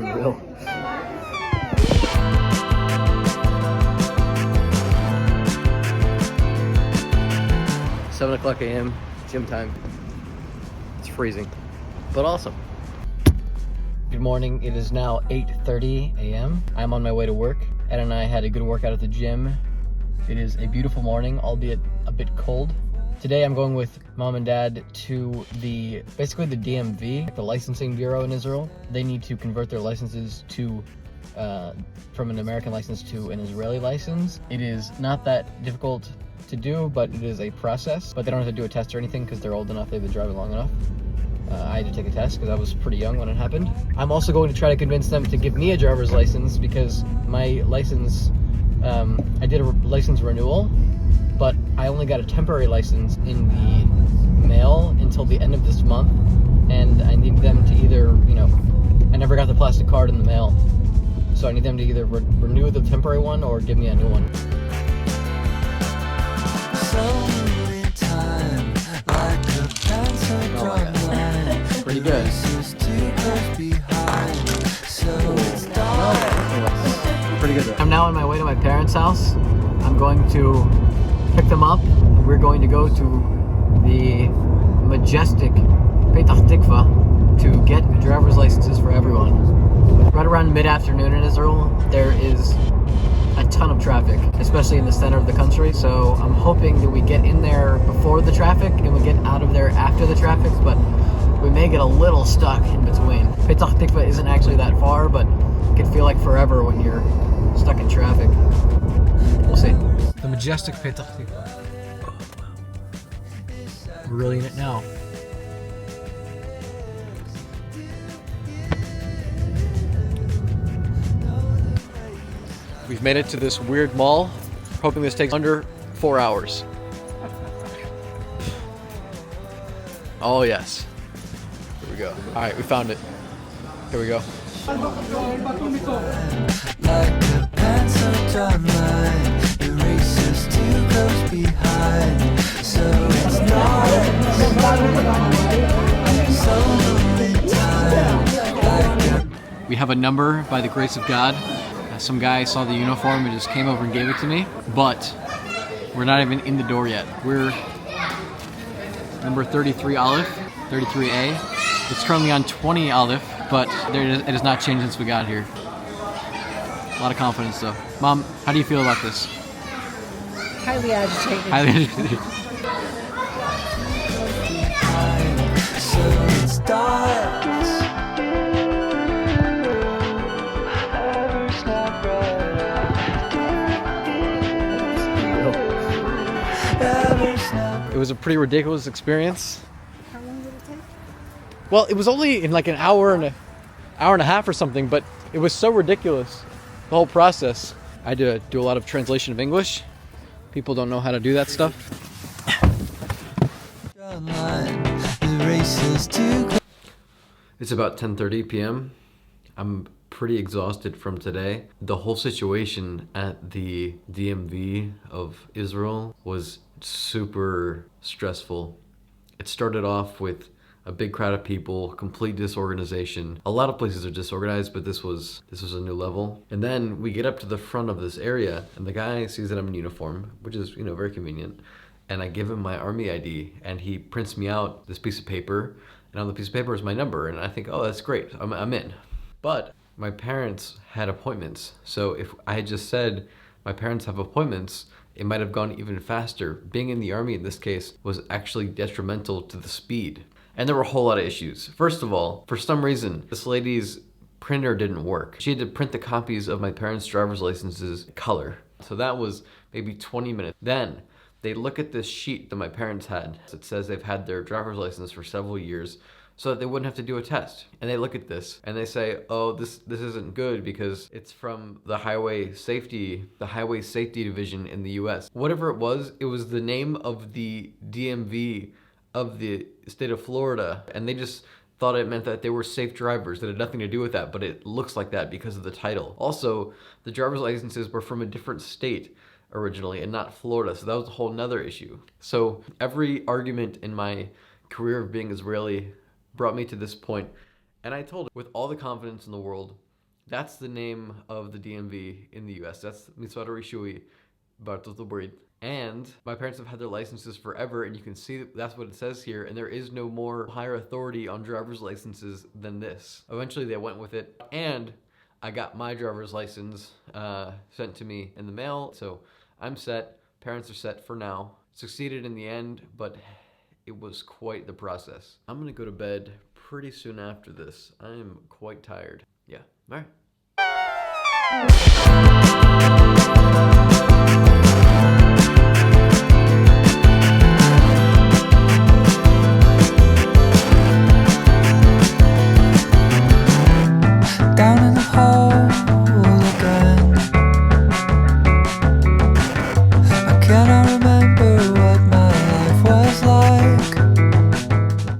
Unreal. 7 o'clock a.m. gym time. It's freezing, but awesome. Good morning. It is now 8:30 a.m. I'm on my way to work. Ed and I had a good workout at the gym. It is a beautiful morning, albeit a bit cold. Today I'm going with mom and dad to basically the DMV, the licensing bureau in Israel. They need to convert their licenses to from an American license to an Israeli license. It is not that difficult to do, but it is a process. But they don't have to do a test or anything because they're old enough, they've been driving long enough. I had to take a test because I was pretty young when it happened. I'm also going to try to convince them to give me a driver's license because my license, I did a license renewal, but I only got a temporary license in the mail until the end of this month, and I need them to either, I never got the plastic card in the mail, so I need them to either renew the temporary one or give me a new one. Pretty good. Pretty good. I'm now on my way to my parents' house. I'm going to pick them up. We're going to go to the MAJESTIC Petah Tikvah to get driver's licenses for everyone. Right around mid-afternoon in Israel, there is a ton of traffic, especially in the center of the country. So I'm hoping that we get in there before the traffic and we get out of there after the traffic, but we may get a little stuck in between. Petah Tikvah isn't actually that far, but it can feel like forever when you're stuck in traffic. We'll see. The MAJESTIC Petah Tikvah. We're really in it now. We've made it to this weird mall. Hoping this takes under 4 hours. Oh yes. Here we go. All right, we found it. Here we go. We have a number by the grace of God. Some guy saw the uniform and just came over and gave it to me, but we're not even in the door yet. We're number 33 Aleph, 33A. It's currently on 20 Aleph, but it has not changed since we got here. A lot of confidence though. Mom, how do you feel about this? Highly agitated. Highly agitated. It was a pretty ridiculous experience. How long did it take? Well, it was only in like an hour and a half or something, but it was so ridiculous, the whole process. I had to do a lot of translation of English. People don't know how to do that stuff. It's about 10:30 p.m. I'm pretty exhausted from today. The whole situation at the DMV of Israel was super stressful. It started off with a big crowd of people, complete disorganization. A lot of places are disorganized, but this was a new level. And then we get up to the front of this area, and the guy sees that I'm in uniform, which is, very convenient. And I give him my army ID, and he prints me out this piece of paper, and on the piece of paper is my number, and I think, oh, that's great, I'm in. But my parents had appointments, so if I had just said my parents have appointments, it might have gone even faster. Being in the army in this case was actually detrimental to the speed. And there were a whole lot of issues. First of all, for some reason, this lady's printer didn't work. She had to print the copies of my parents' driver's licenses color. So that was maybe 20 minutes. Then they look at this sheet that my parents had. It says they've had their driver's license for several years so that they wouldn't have to do a test. And they look at this and they say, oh, this isn't good because it's from the highway safety division in the US. Whatever it was the name of the DMV of the state of Florida, and they just thought it meant that they were safe drivers. That had nothing to do with that, but it looks like that because of the title. Also, the driver's licenses were from a different state originally and not Florida, so that was a whole nother issue. So every argument in my career of being Israeli brought me to this point, and I told him with all the confidence in the world, That's the name of the DMV in the US. That's Mitzvah Rishui Bartot Brit. And my parents have had their licenses forever, and you can see that's what it says here, and there is no more higher authority on driver's licenses than this. Eventually they went with it, and I got my driver's license sent to me in the mail, so I'm set. Parents are set for now. Succeeded in the end, but it was quite the process. I'm gonna go to bed pretty soon after this. I am quite tired. Yeah, all right.